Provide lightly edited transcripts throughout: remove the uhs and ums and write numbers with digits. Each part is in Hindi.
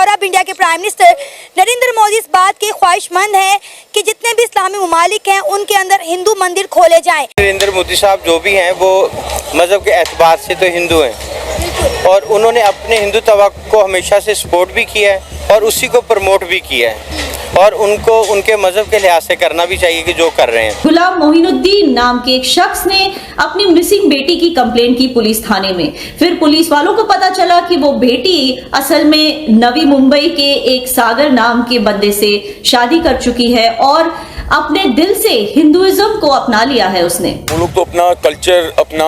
और अब इंडिया के प्राइम मिनिस्टर नरेंद्र मोदी इस बात के ख्वाहिशमंद हैं कि जितने भी इस्लामी ममालिक हैं उनके अंदर हिंदू मंदिर खोले जाएं। नरेंद्र मोदी साहब जो भी हैं वो मज़हब के एतबार से तो हिंदू हैं और उन्होंने अपने हिंदुत्व को हमेशा से सपोर्ट भी किया है और उसी को प्रमोट भी किया है और उनको उनके मजहब के लिहाज से करना भी चाहिए कि जो कर रहे हैं। गुलाम मोहिनुद्दीन नाम के एक शख्स ने अपनी मिसिंग बेटी की कंप्लेंट की पुलिस थाने में। फिर पुलिस वालों को पता चला कि वो बेटी असल में नवी मुंबई के एक सागर नाम के बंदे से शादी कर चुकी है और अपने दिल से हिंदुइज्म को अपना लिया है उसने। वो लोग तो अपना कल्चर, अपना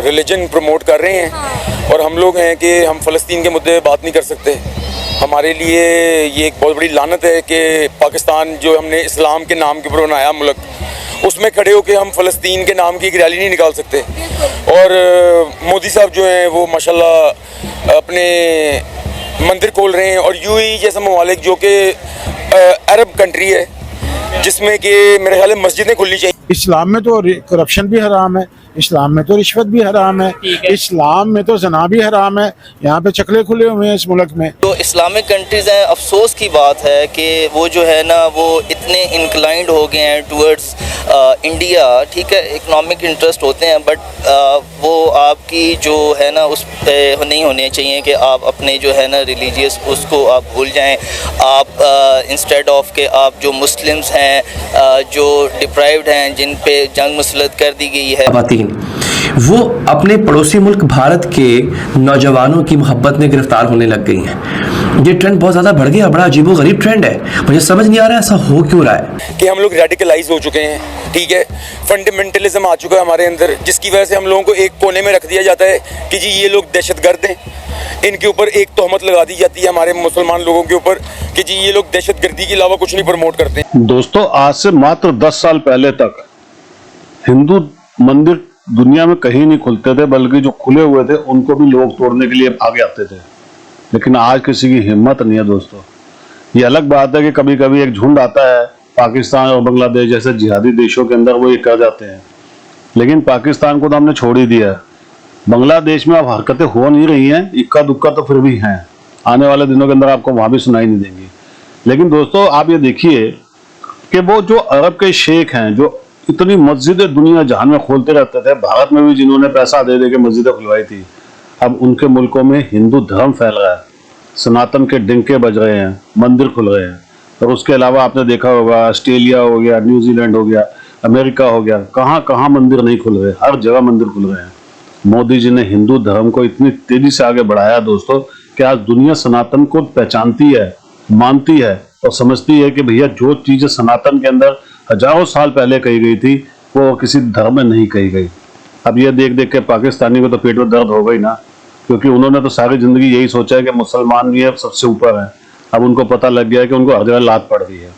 रिलीजन प्रमोट कर रहे हैं और हम लोग हैं कि हम फ़लस्तीन के मुद्दे पे बात नहीं कर सकते। हमारे लिए ये एक बहुत बड़ी लानत है कि पाकिस्तान जो हमने इस्लाम के नाम के ऊपर बनाया मुल्क, उसमें खड़े होकर हम फ़लस्तीन के नाम की एक रैली नहीं निकाल सकते। और मोदी साहब जो हैं वो माशाल्लाह अपने मंदिर खोल रहे हैं और यूएई जैसा ममालिक जो कि अरब कंट्री है जिसमें कि मेरे ख्याल में मस्जिदें खुलनी चाहिए। इस्लाम में तो करप्शन भी हराम है, इस्लाम में तो रिश्वत भी हराम है, इस्लाम में तो जना भी हराम है। यहाँ पे चकले खुले हुए हैं इस मुल्क में। तो इस्लामिक कंट्रीज़ हैं, अफसोस की बात है कि वो जो है ना वो इतने इंक्लाइंड हो गए हैं टूवर्ड्स इंडिया। ठीक है, इकोनॉमिक इंटरेस्ट होते हैं बट वो आपकी जो है ना उस पे नहीं होने चाहिए कि आप अपने जो है ना रिलीजियस उसको आप भूल जाएं। आप इंस्टेड ऑफ के आप जो मुस्लिम्स हैं जो डिप्राइव्ड हैं जिन पे जंग मुसलत कर दी गई है, वो अपने पड़ोसी मुल्क भारत के नौजवानों की मोहब्बत में गिरफ्तार होने लग गई हैं। ये ट्रेंड बहुत ज़्यादा बढ़ गया, बड़ा अजीबोगरीब ट्रेंड है। मुझे समझ नहीं आ रहा है ऐसा हो क्यों रहा है कि हम लोग रेडिकलाइज हो चुके हैं। ठीक है, फंडामेंटलिज्म आ चुका है हमारे अंदर, जिसकी वजह से हम लोगों को एक कोने में रख दिया जाता है कि जी ये लोग दहशतगर्द हैं। इनके ऊपर एक तोहमत लगा दी जाती है हमारे मुसलमान लोगों के ऊपर कि जी ये लोग दहशतगर्दी के अलावा कुछ नहीं प्रमोट करते। दोस्तों, आज से मात्र 10 साल पहले तक हिंदू मंदिर दुनिया में कहीं नहीं खुलते थे, बल्कि जो खुले हुए थे उनको भी लोग तोड़ने के लिए आगे आते थे। लेकिन आज किसी की हिम्मत नहीं है दोस्तों। ये अलग बात है कि कभी कभी एक झुंड आता है पाकिस्तान और बांग्लादेश जैसे जिहादी देशों के अंदर, वो ये कर जाते हैं। लेकिन पाकिस्तान को तो हमने छोड़ ही दिया है। बांग्लादेश में अब हरकतें हो नहीं रही हैं, इक्का दुक्का तो फिर भी हैं। आने वाले दिनों के अंदर आपको वहां भी सुनाई नहीं देंगी। लेकिन दोस्तों, आप ये देखिए कि वो जो अरब के शेख हैं जो इतनी मस्जिदें दुनिया जहान में खोलते रहते थे, भारत में भी जिन्होंने पैसा दे दे के मस्जिदें खुलवाई थी, अब उनके मुल्कों में हिंदू धर्म फैल रहा है, सनातन के डिंके बज रहे हैं, मंदिर खुल रहे हैं। और उसके अलावा आपने देखा होगा ऑस्ट्रेलिया हो गया, न्यूजीलैंड हो गया, अमेरिका हो गया, कहाँ कहाँ मंदिर नहीं खुल रहे, हर जगह मंदिर खुल रहे हैं। मोदी जी ने हिंदू धर्म को इतनी तेजी से आगे बढ़ाया दोस्तों कि आज दुनिया सनातन को पहचानती है, मानती है और समझती है कि भैया जो चीजें सनातन के अंदर हजारों साल पहले कही गई थी वो किसी धर्म में नहीं कही गई। अब ये देख देख के पाकिस्तानी को तो पेट में दर्द होगा ही ना, क्योंकि उन्होंने तो सारी जिंदगी यही सोचा है कि मुसलमान ये सबसे ऊपर है। अब उनको पता लग गया है कि उनको हर जगह लात पड़ रही है।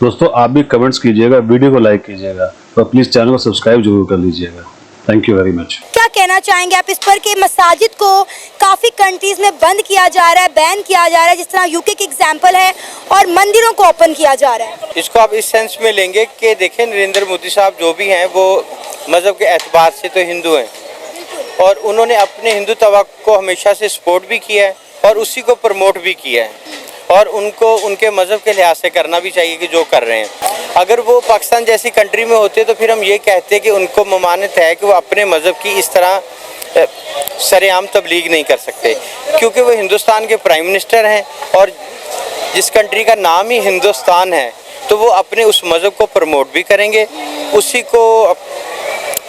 दोस्तों, आप भी कमेंट्स कीजिएगा, वीडियो को लाइक कीजिएगा और प्लीज चैनल को सब्सक्राइब जरूर कर लीजिएगा। Thank you very much. क्या कहना चाहेंगे आप इस पर कि मसाजिद को काफी कंट्रीज में बंद किया जा रहा है, बैन किया जा रहा है, जिस तरह यूके की एग्जांपल है, और मंदिरों को ओपन किया जा रहा है? इसको आप इस सेंस में लेंगे कि देखें नरेंद्र मोदी साहब जो भी हैं वो मज़हब के एतबार से तो हिंदू हैं और उन्होंने अपने हिंदुत्व को हमेशा से सपोर्ट भी किया है और उसी को प्रमोट भी किया है और उनको उनके मज़हब के लिहाज से करना भी चाहिए कि जो कर रहे हैं। अगर वो पाकिस्तान जैसी कंट्री में होते तो फिर हम ये कहते कि उनको ममानत है कि वो अपने मज़हब की इस तरह सरेआम तबलीग नहीं कर सकते, क्योंकि वो हिंदुस्तान के प्राइम मिनिस्टर हैं और जिस कंट्री का नाम ही हिंदुस्तान है तो वो अपने उस मज़हब को प्रमोट भी करेंगे, उसी को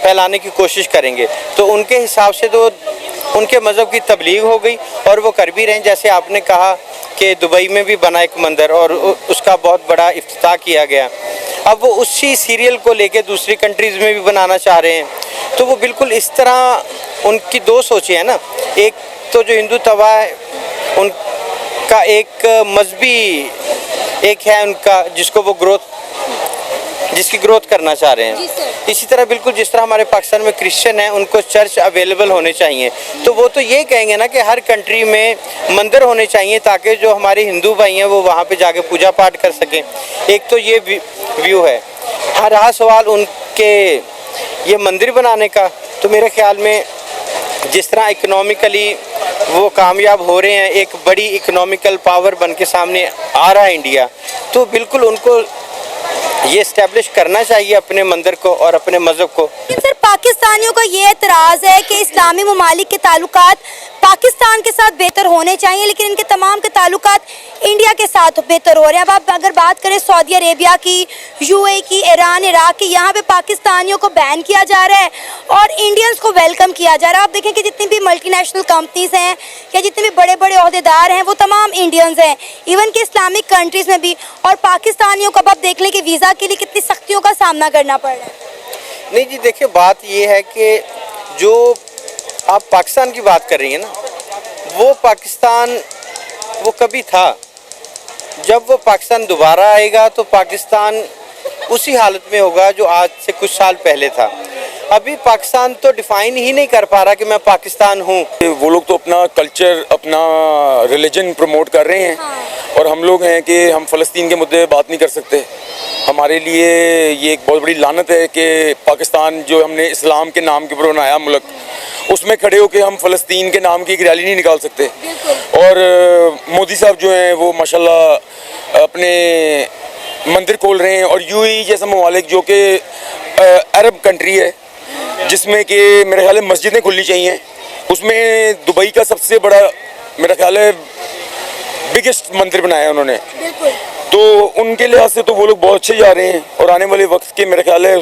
फैलाने की कोशिश करेंगे। तो उनके हिसाब से तो उनके मज़हब की तबलीग हो गई और वो कर भी रहे हैं। जैसे आपने कहा कि दुबई में भी बना एक मंदिर और उसका बहुत बड़ा इफ्तिताह किया गया। अब वो उसी सीरियल को लेके दूसरी कंट्रीज़ में भी बनाना चाह रहे हैं। तो वो बिल्कुल इस तरह उनकी दो सोचें हैं ना, एक तो जो हिंदू तवा है उनका एक मजहबी एक है उनका जिसको वो जिसकी ग्रोथ करना चाह रहे हैं। इसी तरह बिल्कुल जिस तरह हमारे पाकिस्तान में क्रिश्चियन हैं उनको चर्च अवेलेबल होने चाहिए, तो वो तो ये कहेंगे ना कि हर कंट्री में मंदिर होने चाहिए ताकि जो हमारे हिंदू भाई हैं वो वहाँ पे जाके पूजा पाठ कर सकें। एक तो ये व्यू है। रहा सवाल उनके ये मंदिर बनाने का, तो मेरे ख्याल में जिस तरह इकोनॉमिकली वो कामयाब हो रहे हैं, एक बड़ी इकोनॉमिकल पावर बन के सामने आ रहा है इंडिया, तो बिल्कुल उनको ये इस्टेब्लिश करना चाहिए अपने मंदिर को और अपने मज़हब को। लेकिन सर पाकिस्तानियों का ये एतराज़ है कि इस्लामी ममालिक के ताल्लुकात पाकिस्तान के साथ बेहतर होने चाहिए, लेकिन इनके तमाम के ताल्लुकात इंडिया के साथ बेहतर हो रहे हैं। अब आप अगर बात करें सऊदी अरेबिया की, यूएई की, ईरान, इराक की, यहाँ पे पाकिस्तानियों को बैन किया जा रहा है और इंडियंस को वेलकम किया जा रहा है। आप देखें कि जितनी भी मल्टीनेशनल कंपनीज हैं या जितने भी बड़े बड़े ओहदेदार हैं वो तमाम इंडियंस हैं, इवन कि इस्लामिक कंट्रीज़ में भी। और पाकिस्तानियों को अब आप देख लें कि वीज़ा के लिए कितनी सख्तियों का सामना करना पड़ रहा है। नहीं जी, देखिए बात ये है कि जो आप पाकिस्तान की बात कर रही हैं ना, वो पाकिस्तान वो कभी था। जब वो पाकिस्तान दोबारा आएगा तो पाकिस्तान उसी हालत में होगा जो आज से कुछ साल पहले था। अभी पाकिस्तान तो डिफाइन ही नहीं कर पा रहा कि मैं पाकिस्तान हूँ। वो लोग तो अपना कल्चर, अपना रिलीजन प्रमोट कर रहे हैं, और हम लोग हैं कि हम फ़लस्तीन के मुद्दे बात नहीं कर सकते। हमारे लिए ये एक बहुत बड़ी लानत है कि पाकिस्तान जो हमने इस्लाम के नाम के ऊपर बनाया मुल्क, उसमें खड़े होकर हम फ़लस्तीन के नाम की एक रैली नहीं निकाल सकते। और मोदी साहब जो हैं वो माशाल्लाह अपने मंदिर खोल रहे हैं, और यूएई जैसा ममालिक जो कि अरब कंट्री है जिसमें कि मेरे ख्याल है मस्जिदें खुलनी चाहिए, उसमें दुबई का सबसे बड़ा मेरा ख्याल है बिगेस्ट मंदिर बनाया है उन्होंने, तो उनके लिहाज से तो वो लोग बहुत अच्छे जा रहे हैं और आने वाले वक्त के मेरे ख्याल है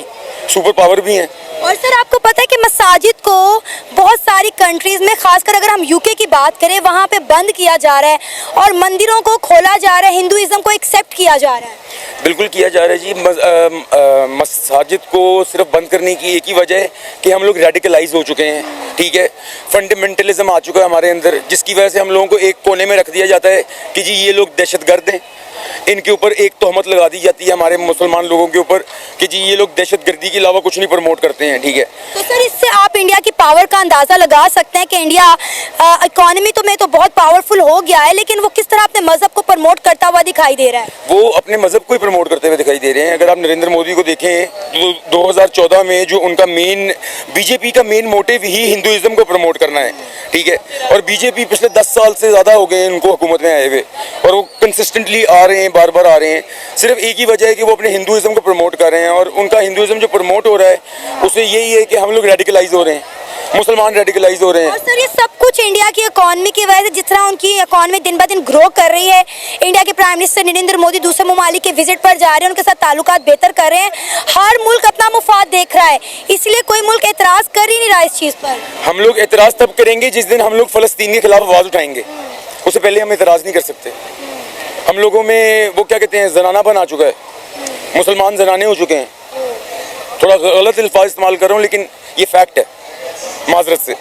सुपर पावर भी हैं। और सर आपको पता है कि मसाजिद को बहुत सारी कंट्रीज़ में, खासकर अगर हम यूके की बात करें, वहाँ पे बंद किया जा रहा है और मंदिरों को खोला जा रहा है, हिंदुइज्म को एक्सेप्ट किया जा रहा है। बिल्कुल किया जा रहा है जी। मसाजिद को सिर्फ बंद करने की एक ही वजह है कि हम लोग रेडिकलाइज हो चुके हैं, ठीक है, फंडामेंटलिज्म आ चुका है हमारे अंदर, जिसकी वजह से हम लोगों को एक कोने में रख दिया जाता है कि जी ये लोग दहशतगर्द हैं। इनके ऊपर एक तोहमत लगा दी जाती है हमारे मुसलमान लोगों के ऊपर कि जी ये लोग दहशतगर्दी के अलावा कुछ नहीं प्रमोट करते हैं, ठीक है। तो सर इससे आप इंडिया की पावर का अंदाज़ा लगा सकते हैं कि इंडिया इकोनॉमी में तो बहुत पावरफुल हो गया है, लेकिन वो किस तरह अपने मज़हब को प्रमोट करता हुआ दिखाई दे रहा है। वो अपने मज़हब को ही प्रमोट करते हुए दिखाई दे रहे हैं। अगर आप नरेंद्र मोदी को देखें तो 2014 में जो उनका मेन, बीजेपी का मेन मोटिव ही हिंदुइज्म को प्रमोट करना है, ठीक है, और बीजेपी पिछले 10 साल से ज़्यादा हो गए उनको हुकूमत में आए हुए, और वो कंसिस्टेंटली आ रहे हैं, बार बार आ रहे हैं। सिर्फ एक ही वजह है कि वो अपने हिंदुइज्म को प्रमोट कर रहे हैं, और उनका हिंदुइज्म जो प्रमोट हो रहा है उससे यही है कि हम लोग रेडिकलाइज हो रहे हैं, मुसलमान रेडिकलाइज हो रहे हैं। और सर ये सब कुछ इंडिया की इकोनॉमी की वजह से, जिस तरह उनकी इकोनॉमी दिन ब दिन ग्रो कर रही है, इंडिया के प्राइम मिनिस्टर नरेंद्र मोदी दूसरे ममालिक के विजिट पर जा रहे हैं, उनके साथ ताल्लुकात बेहतर कर रहे हैं, हर मुल्क अपना मुफाद देख रहा है, इसलिए कोई मुल्क एतराज़ कर ही नहीं रहा इस चीज़ पर। हम लोग एतराज़ तब करेंगे जिस दिन हम लोग फ़लस्तीन के खिलाफ आवाज़ उठाएंगे, उससे पहले हम एतराज़ नहीं कर सकते। हम लोगों में वो क्या कहते हैं, जनानापन आ चुका है, मुसलमान जनाने हो चुके हैं। थोड़ा गलत अल्फाज इस्तेमाल कर रहा हूँ लेकिन ये फैक्ट है, माजरत से।